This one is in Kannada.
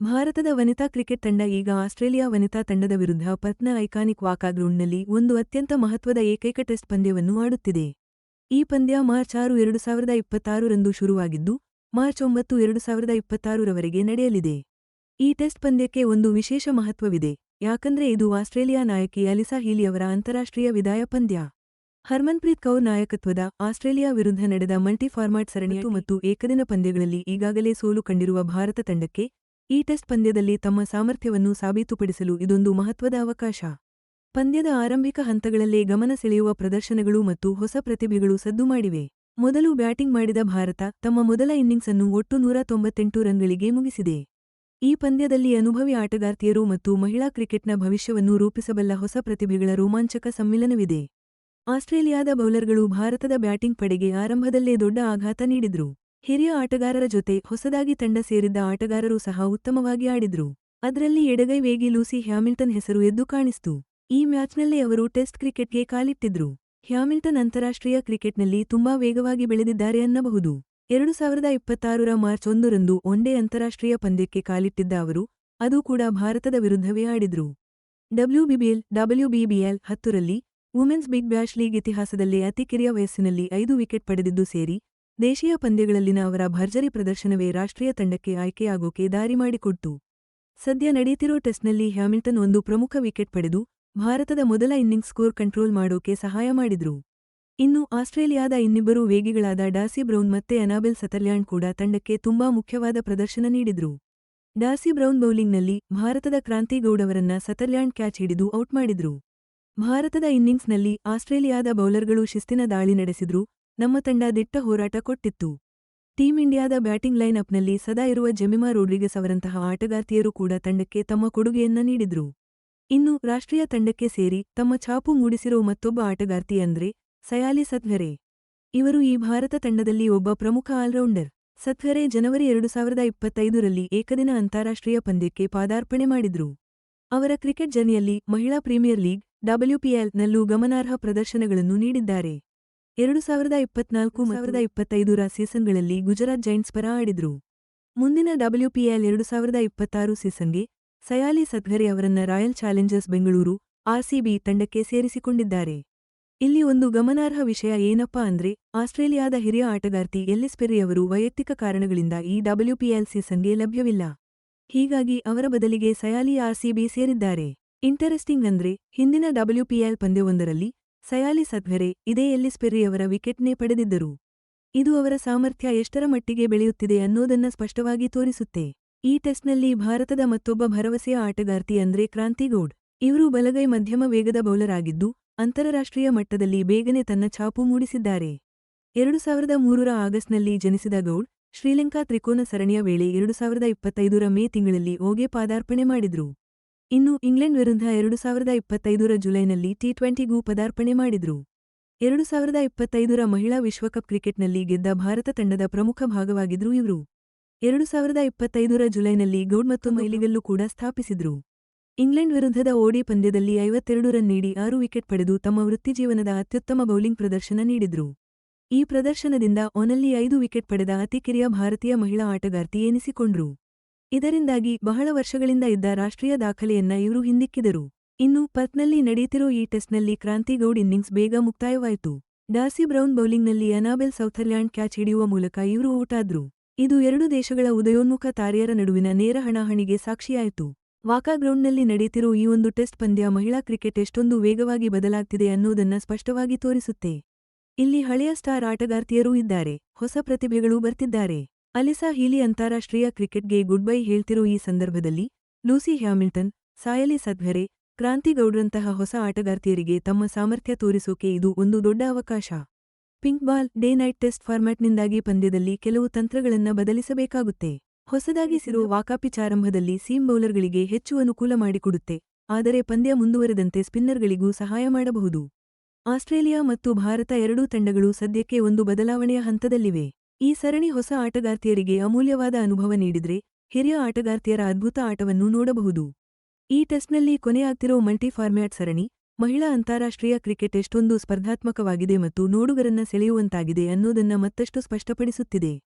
ಭಾರತದ ವನಿತಾ ಕ್ರಿಕೆಟ್ ತಂಡ ಈಗ ಆಸ್ಟ್ರೇಲಿಯಾ ವನಿತಾ ತಂಡದ ವಿರುದ್ಧ ಪರ್ತ್ನ ಐಕಾನಿಕ್ ವಾಕಾಗ್ರೌಂಡ್ನಲ್ಲಿ ಒಂದು ಅತ್ಯಂತ ಮಹತ್ವದ ಏಕೈಕ ಟೆಸ್ಟ್ ಪಂದ್ಯವನ್ನು ಆಡುತ್ತಿದೆ. ಈ ಪಂದ್ಯ ಮಾರ್ಚ್ 6, 2026 ರಂದು ಶುರುವಾಗಿದ್ದು, ಮಾರ್ಚ್ 9, 2026 ರವರೆಗೆ ನಡೆಯಲಿದೆ. ಈ ಟೆಸ್ಟ್ ಪಂದ್ಯಕ್ಕೆ ಒಂದು ವಿಶೇಷ ಮಹತ್ವವಿದೆ, ಯಾಕಂದ್ರೆ ಇದು ಆಸ್ಟ್ರೇಲಿಯಾ ನಾಯಕಿ ಅಲಿಸಾ ಹೀಲಿ ಅವರ ಅಂತಾರಾಷ್ಟ್ರೀಯ ವಿದಾಯ ಪಂದ್ಯ. ಹರ್ಮನ್ಪ್ರೀತ್ ಕೌರ್ ನಾಯಕತ್ವದ ಆಸ್ಟ್ರೇಲಿಯಾ ವಿರುದ್ಧ ನಡೆದ ಮಲ್ಟಿ ಫಾರ್ಮ್ಯಾಟ್ ಸರಣಿ ಮತ್ತು ಏಕದಿನ ಪಂದ್ಯಗಳಲ್ಲಿ ಈಗಾಗಲೇ ಸೋಲು ಕಂಡಿರುವ ಭಾರತ ತಂಡಕ್ಕೆ ಈ ಟೆಸ್ಟ್ ಪಂದ್ಯದಲ್ಲಿ ತಮ್ಮ ಸಾಮರ್ಥ್ಯವನ್ನು ಸಾಬೀತುಪಡಿಸಲು ಇದೊಂದು ಮಹತ್ವದ ಅವಕಾಶ. ಪಂದ್ಯದ ಆರಂಭಿಕ ಹಂತಗಳಲ್ಲೇ ಗಮನ ಸೆಳೆಯುವ ಪ್ರದರ್ಶನಗಳು ಮತ್ತು ಹೊಸ ಪ್ರತಿಭೆಗಳು ಸದ್ದು ಮಾಡಿವೆ. ಮೊದಲು ಬ್ಯಾಟಿಂಗ್ ಮಾಡಿದ ಭಾರತ ತಮ್ಮ ಮೊದಲ ಇನ್ನಿಂಗ್ಸ್ ಅನ್ನು ಒಟ್ಟು 198 ರನ್ಗಳಿಗೆ ಮುಗಿಸಿದೆ. ಈ ಪಂದ್ಯದಲ್ಲಿ ಅನುಭವಿ ಆಟಗಾರ್ತಿಯರು ಮತ್ತು ಮಹಿಳಾ ಕ್ರಿಕೆಟ್ನ ಭವಿಷ್ಯವನ್ನು ರೂಪಿಸಬಲ್ಲ ಹೊಸ ಪ್ರತಿಭೆಗಳ ರೋಮಾಂಚಕ ಸಮ್ಮಿಲನವಿದೆ. ಆಸ್ಟ್ರೇಲಿಯಾದ ಬೌಲರ್ಗಳು ಭಾರತದ ಬ್ಯಾಟಿಂಗ್ ಪಡೆಗೆ ಆರಂಭದಲ್ಲೇ ದೊಡ್ಡ ಆಘಾತ ನೀಡಿದ್ರು. ಹಿರಿಯ ಆಟಗಾರರ ಜೊತೆ ಹೊಸದಾಗಿ ತಂಡ ಸೇರಿದ್ದ ಆಟಗಾರರು ಸಹ ಉತ್ತಮವಾಗಿ ಆಡಿದ್ರು. ಅದರಲ್ಲಿ ಎಡಗೈ ವೇಗಿ ಲೂಸಿ ಹ್ಯಾಮಿಲ್ಟನ್ ಹೆಸರು ಎದ್ದು ಕಾಣಿಸ್ತು. ಈ ಮ್ಯಾಚ್ನಲ್ಲೇ ಅವರು ಟೆಸ್ಟ್ ಕ್ರಿಕೆಟ್ಗೆ ಕಾಲಿಟ್ಟಿದ್ರು. ಹ್ಯಾಮಿಲ್ಟನ್ ಅಂತಾರಾಷ್ಟ್ರೀಯ ಕ್ರಿಕೆಟ್ನಲ್ಲಿ ತುಂಬಾ ವೇಗವಾಗಿ ಬೆಳೆದಿದ್ದಾರೆ ಅನ್ನಬಹುದು. 2026 ಮಾರ್ಚ್ 1 ರಂದು ಒನ್ಡೇ ಅಂತಾರಾಷ್ಟ್ರೀಯ ಪಂದ್ಯಕ್ಕೆ ಕಾಲಿಟ್ಟಿದ್ದ ಅವರು, ಅದು ಕೂಡ ಭಾರತದ ವಿರುದ್ಧವೇ ಆಡಿದ್ರು. WBBL 10 ರಲ್ಲಿ ವುಮೆನ್ಸ್ ಬಿಗ್ ಬ್ಯಾಶ್ ಲೀಗ್ ಇತಿಹಾಸದಲ್ಲೇ ಅತಿ ಕಿರಿಯ ವಯಸ್ಸಿನಲ್ಲಿ 5 ವಿಕೆಟ್ ಪಡೆದಿದ್ದು ಸೇರಿ, ದೇಶೀಯ ಪಂದ್ಯಗಳಲ್ಲಿನ ಅವರ ಭರ್ಜರಿ ಪ್ರದರ್ಶನವೇ ರಾಷ್ಟ್ರೀಯ ತಂಡಕ್ಕೆ ಆಯ್ಕೆಯಾಗೋಕೆ ದಾರಿ ಮಾಡಿಕೊಡ್ತು. ಸದ್ಯ ನಡೆಯುತ್ತಿರೋ ಟೆಸ್ಟ್ನಲ್ಲಿ ಹ್ಯಾಮಿಲ್ಟನ್ ಒಂದು ಪ್ರಮುಖ ವಿಕೆಟ್ ಪಡೆದು ಭಾರತದ ಮೊದಲ ಇನ್ನಿಂಗ್ಸ್ ಸ್ಕೋರ್ ಕಂಟ್ರೋಲ್ ಮಾಡೋಕೆ ಸಹಾಯ ಮಾಡಿದ್ರು. ಇನ್ನು ಆಸ್ಟ್ರೇಲಿಯಾದ ಇನ್ನಿಬ್ಬರು ವೇಗಿಗಳಾದ ಡಾರ್ಸಿ ಬ್ರೌನ್ ಮತ್ತೆ ಅನಾಬೆಲ್ ಸದರ್ಲ್ಯಾಂಡ್ ಕೂಡ ತಂಡಕ್ಕೆ ತುಂಬಾ ಮುಖ್ಯವಾದ ಪ್ರದರ್ಶನ ನೀಡಿದ್ರು. ಡಾರ್ಸಿ ಬ್ರೌನ್ ಬೌಲಿಂಗ್ನಲ್ಲಿ ಭಾರತದ ಕ್ರಾಂತಿ ಗೌಡ್ ಅವರನ್ನ ಸದರ್ಲ್ಯಾಂಡ್ ಕ್ಯಾಚ್ ಹಿಡಿದು ಔಟ್ ಮಾಡಿದ್ರು. ಭಾರತದ ಇನ್ನಿಂಗ್ಸ್ನಲ್ಲಿ ಆಸ್ಟ್ರೇಲಿಯಾದ ಬೌಲರ್ಗಳು ಶಿಸ್ತಿನ ದಾಳಿ ನಡೆಸಿದ್ರು. ನಮ್ಮ ತಂಡ ದಿಟ್ಟ ಹೋರಾಟ ಕೊಟ್ಟಿತ್ತು. ಟೀಂ ಇಂಡಿಯಾದ ಬ್ಯಾಟಿಂಗ್ ಲೈನ್ ಅಪ್ನಲ್ಲಿ ಸದಾ ಇರುವ ಜೆಮಿಮಾ ರೋಡ್ರಿಗಸ್ ಅವರಂತಹ ಆಟಗಾರ್ತಿಯರು ಕೂಡ ತಂಡಕ್ಕೆ ತಮ್ಮ ಕೊಡುಗೆಯನ್ನ ನೀಡಿದ್ರು. ಇನ್ನು ರಾಷ್ಟ್ರೀಯ ತಂಡಕ್ಕೆ ಸೇರಿ ತಮ್ಮ ಛಾಪು ಮೂಡಿಸಿರೋ ಮತ್ತೊಬ್ಬ ಆಟಗಾರ್ತಿ ಅಂದ್ರೆ ಸಯಾಲಿ ಸತ್ಘರೆ. ಇವರು ಈ ಭಾರತ ತಂಡದಲ್ಲಿ ಒಬ್ಬ ಪ್ರಮುಖ ಆಲ್ರೌಂಡರ್. ಸತ್ಘರೆ ಜನವರಿ 2025 ರಲ್ಲಿ ಏಕದಿನ ಅಂತಾರಾಷ್ಟ್ರೀಯ ಪಂದ್ಯಕ್ಕೆ ಪಾದಾರ್ಪಣೆ ಮಾಡಿದ್ರು. ಅವರ ಕ್ರಿಕೆಟ್ ಜರ್ನಿಯಲ್ಲಿ ಮಹಿಳಾ ಪ್ರೀಮಿಯರ್ ಲೀಗ್ WPL ನಲ್ಲೂ ಗಮನಾರ್ಹ ಪ್ರದರ್ಶನಗಳನ್ನು ನೀಡಿದ್ದಾರೆ. 2024-2025 ರ ಸೀಸನ್ಗಳಲ್ಲಿ ಗುಜರಾತ್ ಜೈಂಟ್ಸ್ ಪರ ಆಡಿದ್ರು. ಮುಂದಿನ WPL 2026 ಸೀಸನ್ಗೆ ಸಯಾಲಿ ಸತ್ಘರೆ ಅವರನ್ನ ರಾಯಲ್ ಚಾಲೆಂಜರ್ಸ್ ಬೆಂಗಳೂರು RCB ತಂಡಕ್ಕೆ ಸೇರಿಸಿಕೊಂಡಿದ್ದಾರೆ. ಇಲ್ಲಿ ಒಂದು ಗಮನಾರ್ಹ ವಿಷಯ ಏನಪ್ಪಾ ಅಂದ್ರೆ ಆಸ್ಟ್ರೇಲಿಯಾದ ಹಿರಿಯ ಆಟಗಾರ್ತಿ ಎಲ್ಲಿಸ್ ಪೆರ್ರಿ ಅವರು ವೈಯಕ್ತಿಕ ಕಾರಣಗಳಿಂದ ಈ WPL ಸೀಸನ್ಗೆ ಲಭ್ಯವಿಲ್ಲ. ಹೀಗಾಗಿ ಅವರ ಬದಲಿಗೆ ಸಯಾಲಿ RCB ಸೇರಿದ್ದಾರೆ. ಇಂಟರೆಸ್ಟಿಂಗ್ ಅಂದ್ರೆ ಹಿಂದಿನ WPL ಪಂದ್ಯವೊಂದರಲ್ಲಿ ಸಯಾಲಿ ಸತ್ಘರೆ ಇದೇ ಎಲ್ಲಿಸ್ ಪೆರ್ರಿ ಅವರ ವಿಕೆಟ್ನೇ ಪಡೆದಿದ್ದರು. ಇದು ಅವರ ಸಾಮರ್ಥ್ಯ ಎಷ್ಟರ ಮಟ್ಟಿಗೆ ಬೆಳೆಯುತ್ತಿದೆ ಅನ್ನೋದನ್ನ ಸ್ಪಷ್ಟವಾಗಿ ತೋರಿಸುತ್ತೆ. ಈ ಟೆಸ್ಟ್ನಲ್ಲಿ ಭಾರತದ ಮತ್ತೊಬ್ಬ ಭರವಸೆಯ ಆಟಗಾರ್ತಿ ಅಂದ್ರೆ ಕ್ರಾಂತಿ ಗೌಡ್. ಇವರು ಬಲಗೈ ಮಧ್ಯಮ ವೇಗದ ಬೌಲರ್ ಆಗಿದ್ದು, ಅಂತಾರಾಷ್ಟ್ರೀಯ ಮಟ್ಟದಲ್ಲಿ ಬೇಗನೆ ತನ್ನ ಛಾಪು ಮೂಡಿಸಿದ್ದಾರೆ. 2003 ರ ಆಗಸ್ಟ್ನಲ್ಲಿ ಜನಿಸಿದ ಗೌಡ್, ಶ್ರೀಲಂಕಾ ತ್ರಿಕೋನ ಸರಣಿಯ ವೇಳೆ 2025 ರ ಮೇ ತಿಂಗಳಲ್ಲಿ ಓಗೆ ಪಾದಾರ್ಪಣೆ ಮಾಡಿದ್ರು. ಇನ್ನು ಇಂಗ್ಲೆಂಡ್ ವಿರುದ್ಧ 2025 ರ ಜುಲೈನಲ್ಲಿ T20ಗೂ ಪದಾರ್ಪಣೆ ಮಾಡಿದ್ರು. 2025 ರ ಮಹಿಳಾ ವಿಶ್ವಕಪ್ ಕ್ರಿಕೆಟ್ನಲ್ಲಿ ಗೆದ್ದ ಭಾರತ ತಂಡದ ಪ್ರಮುಖ ಭಾಗವಾಗಿದ್ರು ಇವರು. 2025 ರ ಜುಲೈನಲ್ಲಿ ಗೌಡ್ ಮತ್ತು ಮೈಲಿಗಲ್ಲು ಕೂಡ ಸ್ಥಾಪಿಸಿದ್ರು. ಇಂಗ್ಲೆಂಡ್ ವಿರುದ್ಧದ ಓಡಿ ಪಂದ್ಯದಲ್ಲಿ 52 ರನ್ ನೀಡಿ 6 ವಿಕೆಟ್ ಪಡೆದು ತಮ್ಮ ವೃತ್ತಿಜೀವನದ ಅತ್ಯುತ್ತಮ ಬೌಲಿಂಗ್ ಪ್ರದರ್ಶನ ನೀಡಿದ್ರು. ಈ ಪ್ರದರ್ಶನದಿಂದ ಓನಲ್ಲಿ 5 ವಿಕೆಟ್ ಪಡೆದ ಅತಿ ಕಿರಿಯ ಭಾರತೀಯ ಮಹಿಳಾ ಆಟಗಾರ್ತಿ ಎನಿಸಿಕೊಂಡ್ರು. ಇದರಿಂದಾಗಿ ಬಹಳ ವರ್ಷಗಳಿಂದ ಇದ್ದ ರಾಷ್ಟ್ರೀಯ ದಾಖಲೆಯನ್ನ ಇವರು ಹಿಂದಿಕ್ಕಿದರು. ಇನ್ನು ಪರ್ತ್ನಲ್ಲಿ ನಡೆಯುತ್ತಿರೋ ಈ ಟೆಸ್ಟ್ನಲ್ಲಿ ಕ್ರಾಂತಿ ಗೌಡ್ ಇನ್ನಿಂಗ್ಸ್ ಬೇಗ ಮುಕ್ತಾಯವಾಯಿತು. ಡಾರ್ಸಿ ಬ್ರೌನ್ ಬೌಲಿಂಗ್ನಲ್ಲಿ ಅನಾಬೆಲ್ ಸೌಥರ್ಲ್ಯಾಂಡ್ ಕ್ಯಾಚ್ ಹಿಡಿಯುವ ಮೂಲಕ ಇವರು ಔಟ್ ಆದ್ರು. ಇದು ಎರಡು ದೇಶಗಳ ಉದಯೋನ್ಮುಖ ತಾರೆಯರ ನಡುವಿನ ನೇರ ಹಣಾಹಣಿಗೆ ಸಾಕ್ಷಿಯಾಯಿತು. ವಾಕಾಗ್ರೌಂಡ್ನಲ್ಲಿ ನಡೆಯುತ್ತಿರೋ ಈ ಒಂದು ಟೆಸ್ಟ್ ಪಂದ್ಯ ಮಹಿಳಾ ಕ್ರಿಕೆಟ್ ಎಷ್ಟೊಂದು ವೇಗವಾಗಿ ಬದಲಾಗ್ತಿದೆ ಅನ್ನೋದನ್ನ ಸ್ಪಷ್ಟವಾಗಿ ತೋರಿಸುತ್ತೆ. ಇಲ್ಲಿ ಹಳೆಯ ಸ್ಟಾರ್ ಆಟಗಾರ್ತಿಯರೂ ಇದ್ದಾರೆ, ಹೊಸ ಪ್ರತಿಭೆಗಳೂ ಬರ್ತಿದ್ದಾರೆ. ಅಲಿಸಾ ಹೀಲಿ ಅಂತಾರಾಷ್ಟ್ರೀಯ ಕ್ರಿಕೆಟ್ಗೆ ಗುಡ್ ಬೈ ಹೇಳ್ತಿರೋ ಈ ಸಂದರ್ಭದಲ್ಲಿ ಲೂಸಿ ಹ್ಯಾಮಿಲ್ಟನ್, ಸಾಯಲಿ ಸತ್ಘರೆ, ಕ್ರಾಂತಿ ಗೌಡ್ರಂತಹ ಹೊಸ ಆಟಗಾರ್ತಿಯರಿಗೆ ತಮ್ಮ ಸಾಮರ್ಥ್ಯ ತೋರಿಸೋಕೆ ಇದು ಒಂದು ದೊಡ್ಡ ಅವಕಾಶ. Pink ball, day night test ಫಾರ್ಮ್ಯಾಟ್ನಿಂದಾಗಿ ಪಂದ್ಯದಲ್ಲಿ ಕೆಲವು ತಂತ್ರಗಳನ್ನ ಬದಲಿಸಬೇಕಾಗುತ್ತೆ. ಹೊಸದಾಗಿ ಸಿರೋ ವಾಕಾಪಿಚ್ ಆರಂಭದಲ್ಲಿ ಸೀಮ್ ಬೌಲರ್ಗಳಿಗೆ ಹೆಚ್ಚು ಅನುಕೂಲ ಮಾಡಿಕೊಡುತ್ತೆ, ಆದರೆ ಪಂದ್ಯ ಮುಂದುವರೆದಂತೆ ಸ್ಪಿನ್ನರ್ಗಳಿಗೂ ಸಹಾಯ ಮಾಡಬಹುದು. ಆಸ್ಟ್ರೇಲಿಯಾ ಮತ್ತು ಭಾರತ ಎರಡೂ ತಂಡಗಳು ಸದ್ಯಕ್ಕೆ ಒಂದು ಬದಲಾವಣೆಯ ಹಂತದಲ್ಲಿವೆ. ಈ ಸರಣಿ ಹೊಸ ಆಟಗಾರ್ತಿಯರಿಗೆ ಅಮೂಲ್ಯವಾದ ಅನುಭವ ನೀಡಿದ್ರೆ, ಹಿರಿಯ ಆಟಗಾರ್ತಿಯರ ಅದ್ಭುತ ಆಟವನ್ನು ನೋಡಬಹುದು. ಈ ಟೆಸ್ಟ್ನಲ್ಲಿ ಕೊನೆಯಾಗ್ತಿರೋ ಮಲ್ಟಿ ಫಾರ್ಮ್ಯಾಟ್ ಸರಣಿ ಮಹಿಳಾ ಅಂತಾರಾಷ್ಟ್ರೀಯ ಕ್ರಿಕೆಟ್ ಎಷ್ಟೊಂದು ಸ್ಪರ್ಧಾತ್ಮಕವಾಗಿದೆ ಮತ್ತು ನೋಡುಗರನ್ನ ಸೆಳೆಯುವಂತಾಗಿದೆ ಅನ್ನೋದನ್ನ ಮತ್ತಷ್ಟು ಸ್ಪಷ್ಟಪಡಿಸುತ್ತಿದೆ.